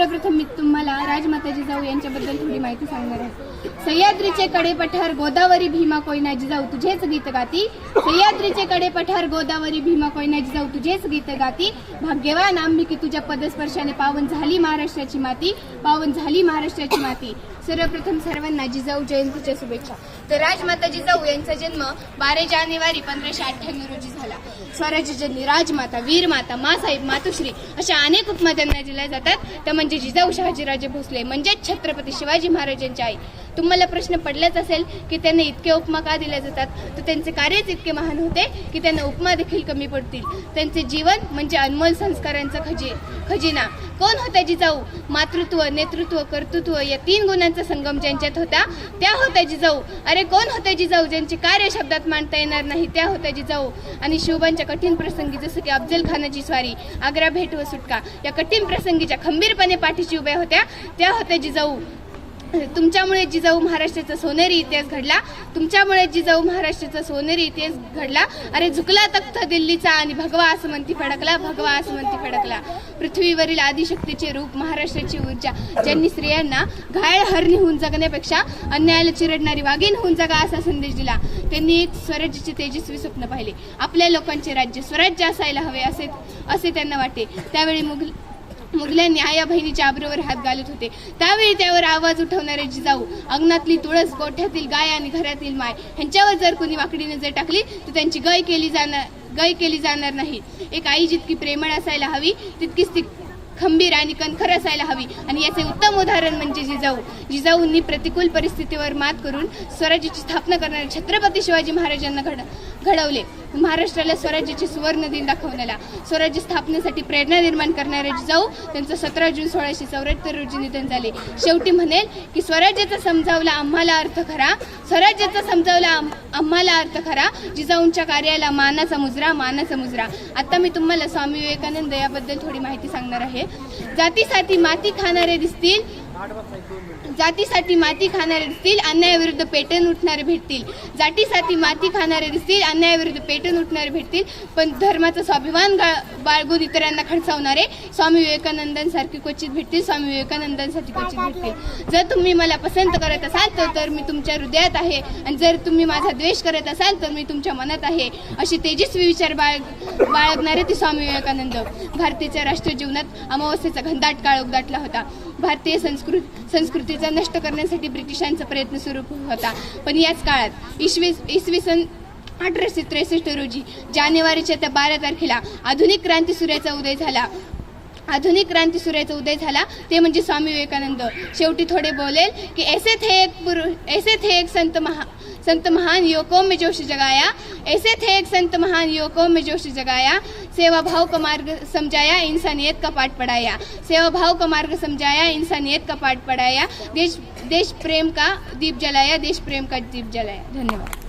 सर्वप्रथम मी तुम्हाला राजमाता जिजाऊ यांच्याबद्दल थोडी माहिती सांगणार आहे। सह्याद्रीचे कडे पठार गोदावरी भीमा कोयना जिजाऊ तुझेच गीत गाती। सह्याद्रीचे कडे पठार गोदावरी भीमा कोयना जिजाऊ तुझेच गीत गाती। भाग्यवान आम्ही की तुझ्या पदस्पर्शाने पावन झाली महाराष्ट्राची माती, पावन झाली महाराष्ट्राची माती। सर्वप्रथम सर्वांना जिजाऊ जयंतीच्या शुभेच्छा। तर राजमाता जिजाऊ यांचा जन्म 12 जानेवारी 1598 रोजी झाला। स्वराज्यजननी राजमाता, वीरमाता, मासाहेब, मातोश्री अशा अनेक उपमा त्यांना दिल्या जातात। त्या म्हणजे जिजाऊ शहाजीराजे भोसले म्हणजेच छत्रपती शिवाजी महाराजांची आई। तुम्हाला प्रश्न पडलाच असेल की त्यांना इतके उपमा का दिल्या जातात, तर त्यांचे कार्यच इतके महान होते की त्यांना उपमा देखील कमी पडतील। त्यांचे जीवन म्हणजे अनमोल संस्कारांचा खजिना। कोण होत्या जिजाऊ? मातृत्व, नेतृत्व, कर्तृत्व या 3 गुणांचा संगम ज्यांच्यात होता त्या होत्या जिजाऊ। अरे कोण होत्या जिजाऊ? ज्यांचे कार्य शब्दात मांडता येणार नाही त्या होत्या जिजाऊ। आणि शिवबांच्या कठीण प्रसंगी जसं की अफजल खानाची स्वारी, आग्रा भेट व सुटका या कठीण प्रसंगीच्या खंबीरपणे पाठीशी उभ्या होत्या त्या होत्या जिजाऊ। तुमच्यामुळे जिजाऊ महाराष्ट्राचा सोनेरी इतिहास घडला। तुमच्यामुळे जिजाऊ महाराष्ट्राचा सोनेरी इतिहास घडला। अरे झुकला तख्त दिल्लीचा आणि भगवा आसमंती फडकला, भगवा आसमंती फडकला। पृथ्वीवरील आदिशक्तीचे रूप, महाराष्ट्राची ऊर्जा, ज्यांनी स्त्रियांना घायल हरणी होऊन जगण्यापेक्षा अन्यायाला चिरडणारी वाघीण होऊन जगा असा संदेश दिला। त्यांनी एक स्वराज्याचे तेजस्वी स्वप्न पाहिले। आपल्या लोकांचे राज्य स्वराज्य असायला हवे असे त्यांना वाटे। त्यावेळी मुघलांनी आया बहिणीच्या आबरूवर हात घालत होते। त्यावेळी त्यावर आवाज उठवणारे जिजाऊ, अंगणातली तुळस, गोठ्यातील गाय आणि घरातील माय ह्यांच्यावर जर कोणी वाकडी नजर टाकली तर त्यांची गय केली जाणार नाही। एक आई जितकी प्रेमळ असायला हवी तितकीच ती खंबीर आणि कणखर असायला हवी। आणि याचे उत्तम उदाहरण म्हणजे जिजाऊ। जिजाऊंनी प्रतिकूल परिस्थितीवर मात करून स्वराज्याची स्थापना करणारे छत्रपती शिवाजी महाराजांना घडवले। महाराष्ट्राला स्वराज्याचे सुवर्ण दिन दाखवण्याला, स्वराज्य स्थापनेसाठी प्रेरणा निर्माण करणारे जिजाऊ त्यांचं 17 जून 1674 रोजी निधन झाले। शेवटी म्हणेल की स्वराज्याचा समजावला आम्हाला अर्थ खरा, स्वराज्याचा समजावला आम्हाला अर्थ खरा, जिजाऊंच्या कार्याला मानाचा मुजरा, मानाचा मुजरा। आता मी तुम्हाला स्वामी विवेकानंद याबद्दल थोडी माहिती सांगणार आहे। जातीसाठी माती खाणारे दिसतील, जातीसाठी माती खाणारे दिसतील, अन्यायाविरुद्ध पेटून उठणारे भेटतील। जातीसाठी माती खाणारे दिसतील, अन्यायाविरुद्ध पेटून उठणारे भेटतील, पण धर्माचा स्वाभिमान बाळगून इतरांना खडसावणारे स्वामी विवेकानंदांसारखे क्वचित भेटतील, स्वामी विवेकानंदांसाठी क्वचित भेटतील। जर तुम्ही मला पसंत करत असाल तर मी तुमच्या हृदयात आहे, आणि जर तुम्ही माझा द्वेष करत असाल तर मी तुमच्या मनात आहे। अशी तेजस्वी विचार बाळगणारे ते स्वामी विवेकानंद। भारतीय राष्ट्रीय जीवनात अमावस्येचा घनदाट काळ उगदाटला होता। भारतीय संस्कृतीचा नष्ट करण्यासाठी ब्रिटिशांचा प्रयत्न सुरू होता। पण याच काळात इसवी सन 1863 रोजी जानेवारीच्या त्या 12 तारखेला आधुनिक क्रांतीसूर्याचा उदय झाला। आधुनिक क्रांतीसूर्याचा उदय झाला ते म्हणजे स्वामी विवेकानंद। शेवटी थोडे बोलेल की ऐसे थे एक संत महान युवकों में जोश जगाया, ऐसे थे एक संत महान युवकों में जोश जगाया, सेवा भाव का मार्ग समझाया, इंसानियत का पाठ पढ़ाया, सेवा भाव का मार्ग समझाया, इंसानियत का पाठ पढ़ाया, देश प्रेम का दीप जलाया, देश प्रेम का दीप जलाया। धन्यवाद।